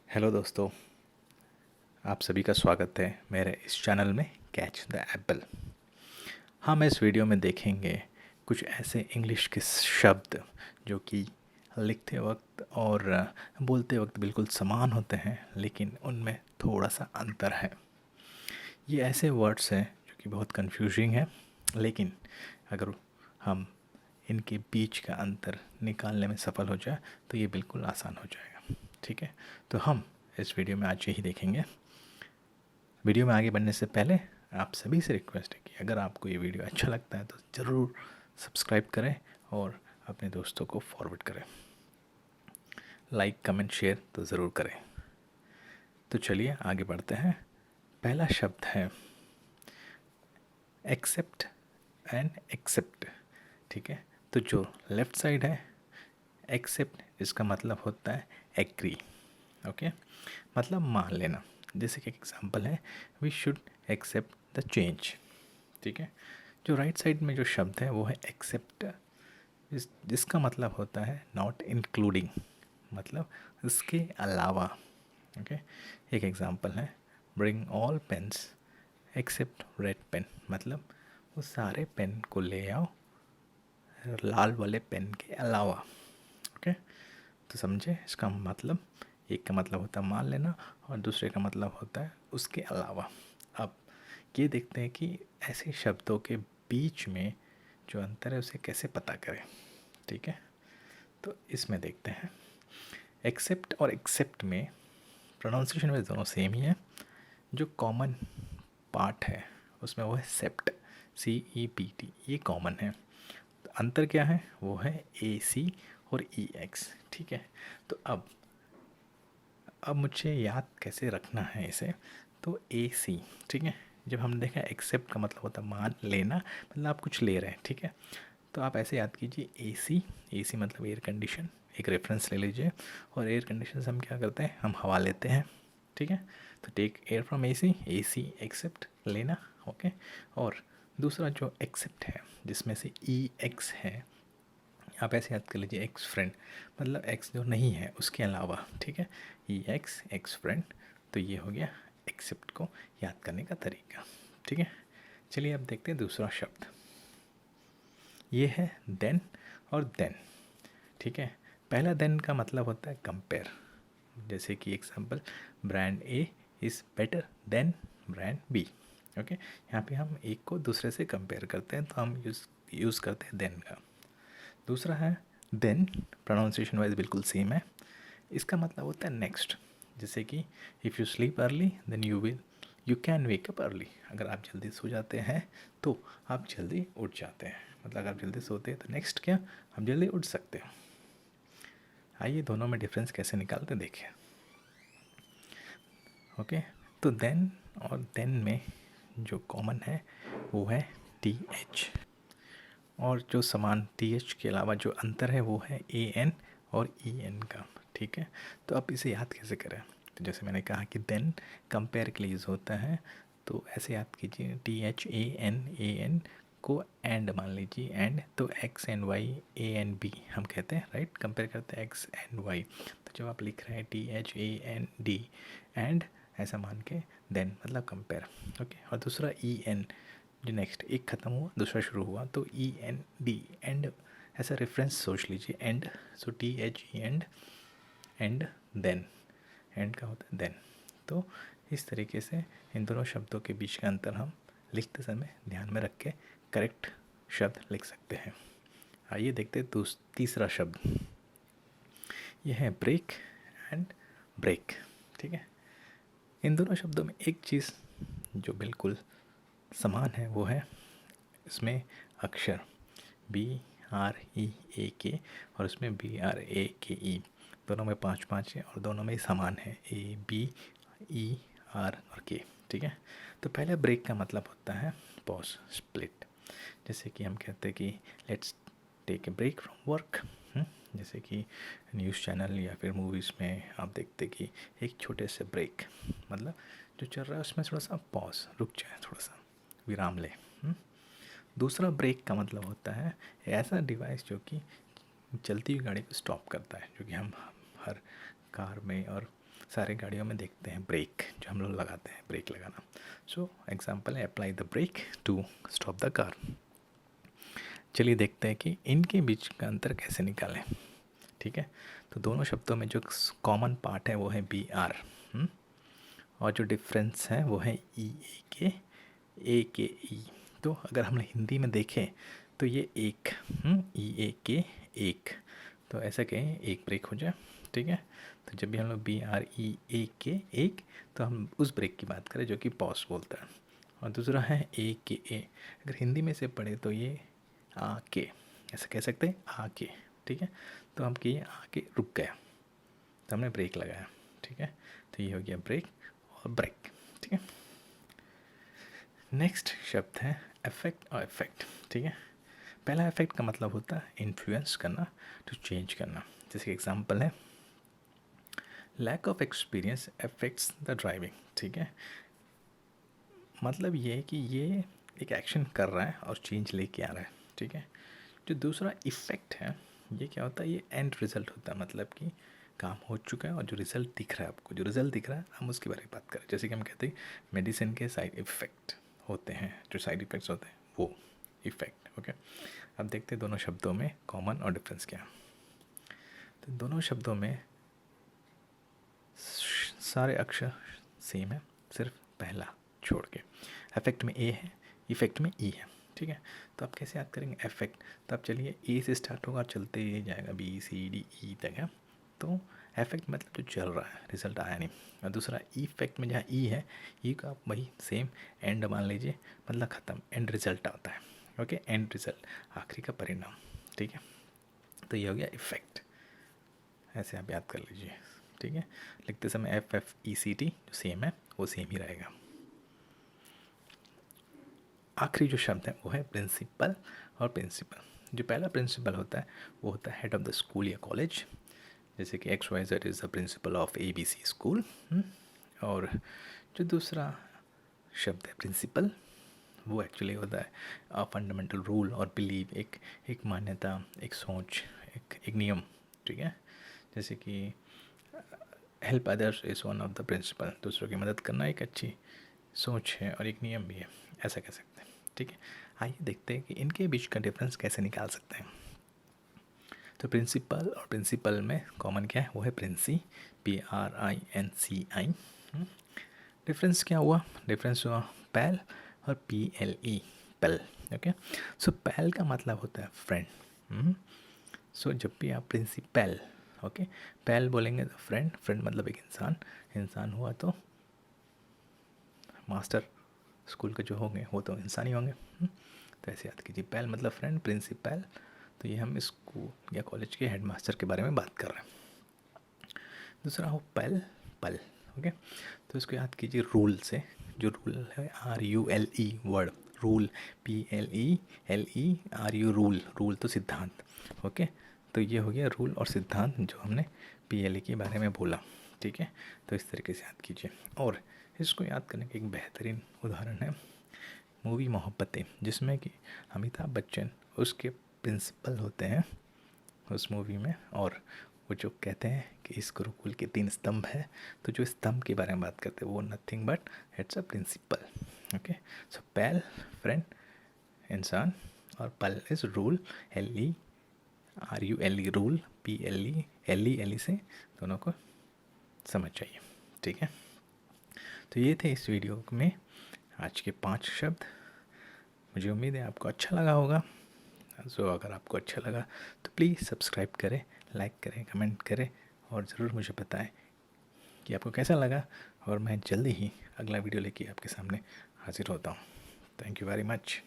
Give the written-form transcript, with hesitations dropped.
Hello दोस्तों, आप सभी का स्वागत है मेरे इस चैनल में कैच द एप्पल। हम इस वीडियो में देखेंगे कुछ ऐसे इंग्लिश के शब्द जो कि लिखते वक्त और बोलते वक्त बिल्कुल समान होते हैं, लेकिन उनमें थोड़ा सा अंतर है। ये ऐसे वर्ड्स हैं जो कि बहुत कंफ्यूजिंग है, लेकिन अगर हम इनके बीच का अंतर निकालने में सफल हो जाए तो ये बिल्कुल आसान हो जाएगा। ठीक है, तो हम इस वीडियो में आज यही देखेंगे। वीडियो में आगे बढ़ने से पहले आप सभी से रिक्वेस्ट है कि अगर आपको ये वीडियो अच्छा लगता है तो ज़रूर सब्सक्राइब करें और अपने दोस्तों को फॉरवर्ड करें। लाइक कमेंट शेयर तो ज़रूर करें। तो चलिए आगे बढ़ते हैं। पहला शब्द है एक्सेप्ट एंड एक्सेप्ट। ठीक है, तो जो लेफ्ट साइड है एक्सेप्ट, इसका मतलब होता है एग्री। ओके, मतलब मान लेना। जैसे कि एग्जांपल है we should accept the change. ठीक है, जो राइट साइड में जो शब्द है वो है एक्सेप्ट, जिसका मतलब होता है नॉट इंक्लूडिंग, मतलब इसके अलावा। ओके, एक एग्जांपल है bring all pens except red pen, मतलब वो सारे पेन को ले आओ लाल वाले पेन के अलावा। ओके, तो समझे इसका मतलब। एक का मतलब होता है मान लेना और दूसरे का मतलब होता है उसके अलावा। अब ये देखते हैं कि ऐसे शब्दों के बीच में जो अंतर है उसे कैसे पता करें। ठीक है, तो इसमें देखते हैं एक्सेप्ट और एक्सेप्ट में प्रोनाउंसिएशन में दोनों सेम ही है। जो कॉमन पार्ट है उसमें वो है सेप्ट, CEPT, ये कॉमन है। तो अंतर क्या है, वो है AC और EX। ठीक है, तो अब मुझे याद कैसे रखना है इसे। तो AC, ठीक है, जब हम देखा एक्सेप्ट का मतलब होता है मान लेना, मतलब आप कुछ ले रहे हैं। ठीक है, तो आप ऐसे याद कीजिए AC मतलब एयर कंडीशन, एक रेफरेंस ले लीजिए। और एयर कंडीशन से हम क्या करते हैं, हम हवा लेते हैं। ठीक है, तो take air from AC accept लेना। ओके, और दूसरा जो एक्सेप्ट है जिसमें से EX है, आप ऐसे याद कर लीजिए एक्स फ्रेंड, मतलब एक्स जो नहीं है उसके अलावा। ठीक है, एक्स फ्रेंड। तो ये हो गया एक्सेप्ट को याद करने का तरीका। ठीक है, चलिए अब देखते हैं दूसरा शब्द। ये है देन और देन। ठीक है, पहला देन का मतलब होता है कंपेयर। जैसे कि example brand A is better than brand B। Okay, यहाँ पे हम एक को दूसरे से कंपेयर करते हैं, तो हम यूज़ करते हैं देन का। दूसरा है देन, प्रोनाउंसिएशन वाइज बिल्कुल सेम है। इसका मतलब होता है नेक्स्ट। जैसे कि if you sleep early then you can wake up early. अगर आप जल्दी सो जाते हैं तो आप जल्दी उठ जाते हैं, मतलब अगर आप जल्दी सोते हैं तो नेक्स्ट क्या, आप जल्दी उठ सकते हो। आइए दोनों में डिफरेंस कैसे निकालते देखिए। ओके, तो देन और देन में जो कॉमन है वो है TH, और जो समान TH के अलावा जो अंतर है वो है AN और EN का। ठीक है, तो अब इसे याद कैसे करें। तो जैसे मैंने कहा कि देन कंपेयर के लिए यूज़ होता है, तो ऐसे याद कीजिए THAN को एंड मान लीजिए, एंड तो X एंड Y ANB हम कहते हैं, राइट, कंपेयर करते हैं X एंड Y। तो जब आप लिख रहे हैं THAND एंड, ऐसा मान के देन मतलब कंपेयर। ओके, और दूसरा EN, जो नेक्स्ट एक ख़त्म हुआ दूसरा शुरू हुआ, तो END एंड, ऐसा रेफरेंस सोच लीजिए end. So THE end then, end का होता है देन। तो इस तरीके से इन दोनों शब्दों के बीच का अंतर हम लिखते समय ध्यान में रख के करेक्ट शब्द लिख सकते हैं। आइए देखते हैं तीसरा शब्द। यह है ब्रेक एंड ब्रेक। ठीक है, इन दोनों शब्दों में एक चीज़ जो बिल्कुल समान है वो है इसमें अक्षर BREAK और उसमें BRAKE, दोनों में 5-5 है और दोनों में समान है ABER और K। ठीक है, तो पहले ब्रेक का मतलब होता है पॉज, स्प्लिट। जैसे कि हम कहते हैं कि let's take a break from work. जैसे कि न्यूज़ चैनल या फिर मूवीज़ में आप देखते कि एक छोटे से ब्रेक, मतलब जो चल रहा है उसमें थोड़ा सा पॉज, रुक जाए, थोड़ा सा विराम ले। दूसरा ब्रेक का मतलब होता है ऐसा डिवाइस जो कि चलती हुई गाड़ी को स्टॉप करता है, जो कि हम हर कार में और सारे गाड़ियों में देखते हैं ब्रेक, जो हम लोग लगाते हैं ब्रेक लगाना। सो एग्जाम्पल है apply the brake to stop the car. चलिए देखते हैं कि इनके बीच का अंतर कैसे निकालें। ठीक है, तो दोनों शब्दों में जो कॉमन पार्ट है वो है बी आर, और जो डिफरेंस है वो है ई ए के ई। तो अगर हम हिंदी में देखें तो ये एक, ई ए के एक, तो ऐसा कहें एक ब्रेक हो जाए। ठीक है, तो जब भी हम लोग बी आर ई ए के एक, तो हम उस ब्रेक की बात करें जो कि पॉज बोलता है। और दूसरा है ए के ए, अगर हिंदी में से पढ़े तो ये आ के, ऐसा कह सकते हैं आ के। ठीक है, तो हम किए आ के रुक गया, तो हमने ब्रेक लगाया। ठीक है, तो ये हो गया ब्रेक और ब्रेक। ठीक है, नेक्स्ट शब्द है अफेक्ट और इफेक्ट। ठीक है, पहला इफेक्ट का मतलब होता है इन्फ्लुएंस करना, टू चेंज करना। जैसे एग्जांपल है lack of experience affects the driving. ठीक है, मतलब ये है कि ये एक एक्शन कर रहा है और चेंज लेके आ रहा है। ठीक है, जो दूसरा इफेक्ट है ये क्या होता है, ये एंड रिजल्ट होता है, मतलब कि काम हो चुका है और जो रिज़ल्ट दिख रहा है आपको, जो रिज़ल्ट दिख रहा है हम उसके बारे में बात करें। जैसे कि हम कहते हैं मेडिसिन के साइड इफ़ेक्ट होते हैं, जो साइड इफ़ेक्ट्स होते हैं वो इफ़ेक्ट। ओके, अब देखते हैं दोनों शब्दों में कॉमन और डिफरेंस क्या है। तो दोनों शब्दों में सारे अक्षर सेम है, सिर्फ पहला छोड़ के। अफेक्ट में ए है, इफ़ेक्ट में ई है। ठीक है, तो आप कैसे याद करेंगे अफेक्ट, तो आप चलिए ए से स्टार्ट होगा, चलते जाएगा बी सी डी ई तक है। तो अफेक्ट मतलब जो चल रहा है, रिजल्ट आया नहीं। और दूसरा इफेक्ट में जहाँ ई है, ई का वही सेम एंड मान लीजिए, मतलब ख़त्म, एंड रिजल्ट आता है। ओके, एंड रिजल्ट, आखिरी का परिणाम। ठीक है, तो ये हो गया इफेक्ट, ऐसे आप याद कर लीजिए। ठीक है, लिखते समय F F E C T जो सेम है वो सेम ही रहेगा। आखिरी जो शब्द है वो है प्रिंसिपल और प्रिंसिपल। जो पहला प्रिंसिपल होता है वो होता है हेड ऑफ द स्कूल या कॉलेज, जैसे कि X Y Z is the principal of A B C school. और जो दूसरा शब्द है प्रिंसिपल, वो एक्चुअली होता है फंडामेंटल रूल और बिलीव, एक मान्यता, एक सोच, एक नियम। ठीक है, जैसे कि help others is one of the principal, दूसरों की मदद करना एक अच्छी सोच है और एक नियम भी है, ऐसा कह सकते हैं। ठीक है, आइए देखते हैं कि इनके बीच का डिफरेंस कैसे निकाल सकते हैं। तो प्रिंसिपल और प्रिंसिपल में कॉमन क्या है, वो है प्रिंसी, PRINCI। डिफरेंस क्या हुआ, डिफरेंस हुआ पैल और PLE, पेल। ओके, सो पैल का मतलब होता है फ्रेंड। सो जब भी आप प्रिंसिपल, ओके, पैल बोलेंगे तो फ्रेंड, फ्रेंड मतलब एक इंसान, इंसान हुआ तो मास्टर स्कूल के जो होंगे वो तो इंसान ही होंगे। तो ऐसे याद कीजिए, पैल मतलब फ्रेंड, प्रिंसिपल, तो ये हम स्कूल या कॉलेज के हेडमास्टर के बारे में बात कर रहे हैं। दूसरा हो पल, पल। ओके, तो इसको याद कीजिए रूल से, जो रूल है RULE word, rule, PLELE rule, rule तो सिद्धांत। ओके, तो ये हो गया रूल और सिद्धांत जो हमने PLE के बारे में बोला। ठीक है, तो इस तरीके से याद कीजिए। और इसको याद करने का एक बेहतरीन उदाहरण है मूवी मोहब्बतें, जिसमें कि अमिताभ बच्चन उसके प्रिंसिपल होते हैं उस मूवी में, और वो जो कहते हैं कि इस गुरुकुल के 3 स्तंभ है, तो जो स्तंभ के बारे में बात करते हैं वो nothing but it's a principal. Okay, so pal friend, इंसान, और ple is rule, RULE rule, PLE से दोनों को समझ चाहिए। ठीक है, तो ये थे इस वीडियो में आज के 5 शब्द। मुझे उम्मीद है आपको अच्छा लगा होगा। सो अगर आपको अच्छा लगा तो प्लीज़ सब्सक्राइब करें, लाइक करें, कमेंट करें, और ज़रूर मुझे बताएं कि आपको कैसा लगा। और मैं जल्दी ही अगला वीडियो लेके आपके सामने हाजिर होता हूँ। Thank you very much.